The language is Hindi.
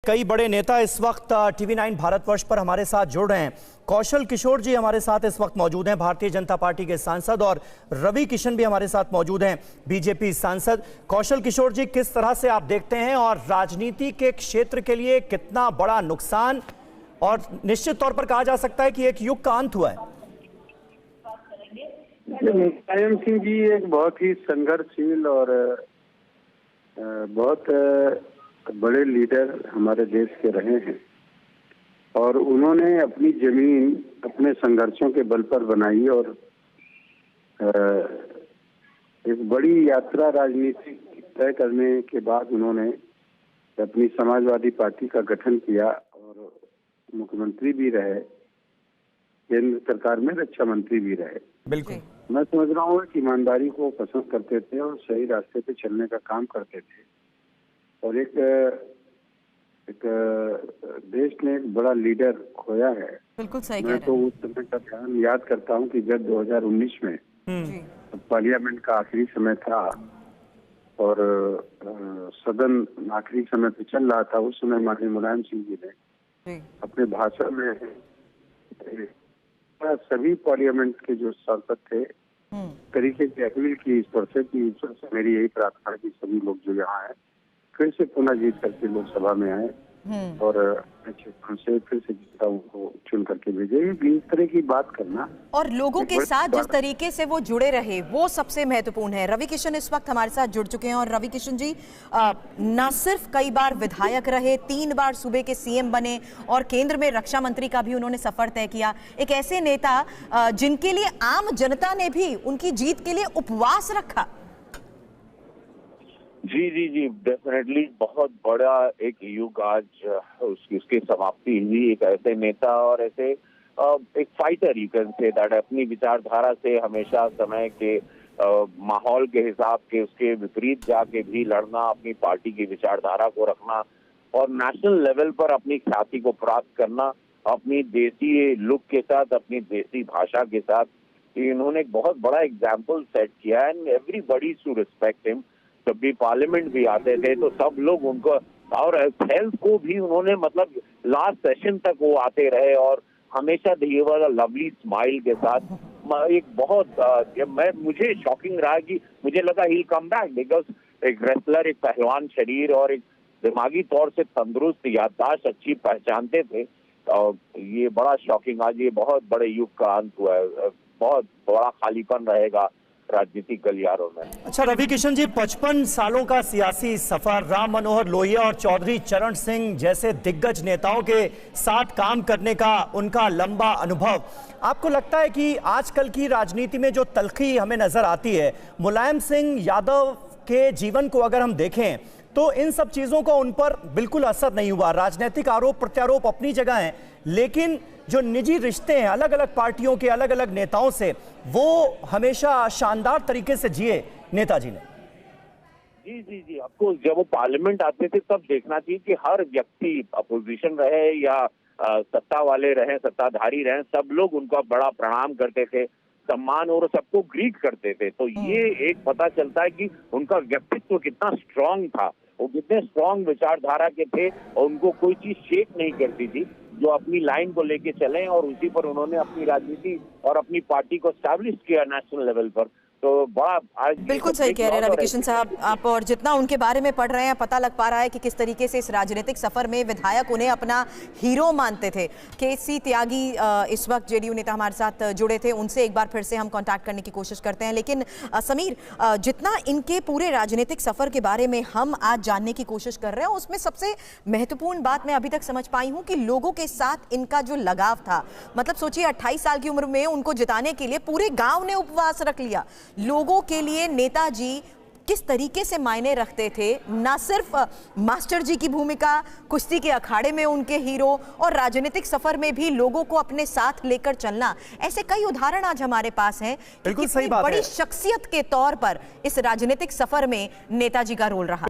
कई बड़े नेता इस वक्त TV9 भारतवर्ष पर हमारे साथ जुड़ रहे हैं। कौशल किशोर जी हमारे साथ इस वक्त मौजूद हैं, भारतीय जनता पार्टी के सांसद, और रवि किशन भी हमारे साथ मौजूद हैं, बीजेपी सांसद। कौशल किशोर जी, किस तरह से आप देखते हैं और राजनीति के क्षेत्र के लिए कितना बड़ा नुकसान और निश्चित तौर पर कहा जा सकता है कि एक युग का अंत हुआ है? मुलायम सिंह जी एक बहुत ही संघर्षशील और बहुत बड़े लीडर हमारे देश के रहे हैं और उन्होंने अपनी जमीन अपने संघर्षों के बल पर बनाई और एक बड़ी यात्रा राजनीति तय करने के बाद उन्होंने अपनी समाजवादी पार्टी का गठन किया और मुख्यमंत्री भी रहे, केंद्र सरकार में रक्षा मंत्री भी रहे। बिल्कुल, मैं समझ रहा हूँ कि ईमानदारी को पसंद करते थे और सही रास्ते पे चलने का काम करते थे और एक देश ने एक बड़ा लीडर खोया है। बिल्कुल सही मैं तो उस समय का ध्यान याद करता हूँ कि जब 2019 में पार्लियामेंट का आखिरी समय था और सदन आखिरी समय पे चल रहा था, उस समय माननीय मुलायम सिंह जी ने अपने भाषण में सभी पार्लियामेंट के जो सांसद थे तरीके की अपील की ईश्वर से मेरी यही प्रार्थना है कि सभी लोग जो यहाँ है फिर से पुनः जीत करके लोकसभा में आए और क्षेत्रों से फिर से जीता उनको चुन करके भेजे। इस तरह की बात करना और लोगों के साथ जिस तरीके से वो जुड़े रहे वो सबसे महत्वपूर्ण है। रवि किशन इस वक्त हमारे साथ जुड़ चुके हैं और रवि किशन जी न सिर्फ कई बार विधायक रहे, 3 बार सूबे के सीएम बने और केंद्र में रक्षा मंत्री का भी उन्होंने सफर तय किया। एक ऐसे नेता जिनके लिए आम जनता ने भी उनकी जीत के लिए उपवास रखा। जी डेफिनेटली बहुत बड़ा एक युग आज उसकी समाप्ति हुई। एक ऐसे नेता और ऐसे एक fighter you can say that अपनी विचारधारा से हमेशा समय के माहौल के हिसाब के उसके विपरीत जाके भी लड़ना, अपनी पार्टी की विचारधारा को रखना और नेशनल लेवल पर अपनी ख्याति को प्राप्त करना, अपनी देसी लुक के साथ, अपनी देसी भाषा के साथ। इन्होंने एक बहुत बड़ा एग्जाम्पल सेट किया and everybody to respect him. जब भी पार्लियामेंट भी आते थे तो सब लोग उनको, और हेल्थ को भी उन्होंने मतलब लास्ट सेशन तक वो आते रहे और हमेशा he was a lovely smile के साथ। एक बहुत मुझे शॉकिंग रहा कि मुझे लगा ही कम बैक बिकॉज एक रेसलर, एक पहलवान शरीर और एक दिमागी तौर से तंदुरुस्त, याददाश्त अच्छी पहचानते थे। और ये बड़ा शॉकिंग, आज ये बहुत बड़े युग का अंत हुआ है। बहुत बड़ा खालीपन रहेगा राजनीतिक गलियारों में। अच्छा रवि किशन जी, 55 सालों का सियासी सफर, राम मनोहर लोहिया और चौधरी चरण सिंह जैसे दिग्गज नेताओं के साथ काम करने का उनका लंबा अनुभव, आपको लगता है कि आजकल की राजनीति में जो तल्खी हमें नजर आती है, मुलायम सिंह यादव के जीवन को अगर हम देखें तो इन सब चीजों का उन पर बिल्कुल असर नहीं हुआ? राजनीतिक आरोप प्रत्यारोप अपनी जगह हैं, लेकिन जो निजी रिश्ते हैं अलग अलग पार्टियों के अलग अलग नेताओं से, वो हमेशा शानदार तरीके से जिए नेताजी ने। जी आपको जब वो पार्लियामेंट आते थे तब देखना चाहिए कि हर व्यक्ति, अपोजिशन रहे या सत्ता वाले रहे, सत्ताधारी रहे, सब लोग उनको बड़ा प्रणाम करते थे, सम्मान और सबको ग्रीट करते थे। तो ये एक पता चलता है कि उनका व्यक्तित्व कितना स्ट्रांग था, वो कितने स्ट्रांग विचारधारा के थे और उनको कोई चीज शेक नहीं करती थी, जो अपनी लाइन को लेके चले और उसी पर उन्होंने अपनी राजनीति और अपनी पार्टी को एस्टैब्लिश किया नेशनल लेवल पर। तो बड़ा आज बिल्कुल सही कह रहे हैं रवि किशन साहब आप, और जितना उनके बारे में पढ़ रहे हैं पता लग पा रहा है कि किस तरीके से इस राजनीतिक सफर में विधायक उन्हें अपना हीरो मानते थे। केसी त्यागी इस वक्त जेडीयू नेता हमारे साथ जुड़े थे, उनसे एक बार फिर से हम कांटेक्ट करने की कोशिश करते हैं। लेकिन समीर, जितना इनके पूरे राजनीतिक सफर के बारे में हम आज जानने की कोशिश कर रहे हैं, उसमें सबसे महत्वपूर्ण बात मैं अभी तक समझ पाई हूँ कि लोगों के साथ इनका जो लगाव था। मतलब सोचिए 28 साल की उम्र में उनको जिताने के लिए पूरे गाँव ने उपवास रख लिया। लोगों के लिए नेताजी किस तरीके से मायने रखते थे, ना सिर्फ मास्टर जी की भूमिका, कुश्ती के अखाड़े में उनके हीरो और राजनीतिक सफर में भी लोगों को अपने साथ लेकर चलना। ऐसे कई उदाहरण आज हमारे पास हैं कि कितनी बड़ी शख्सियत के तौर पर इस राजनीतिक सफर में नेताजी का रोल रहा।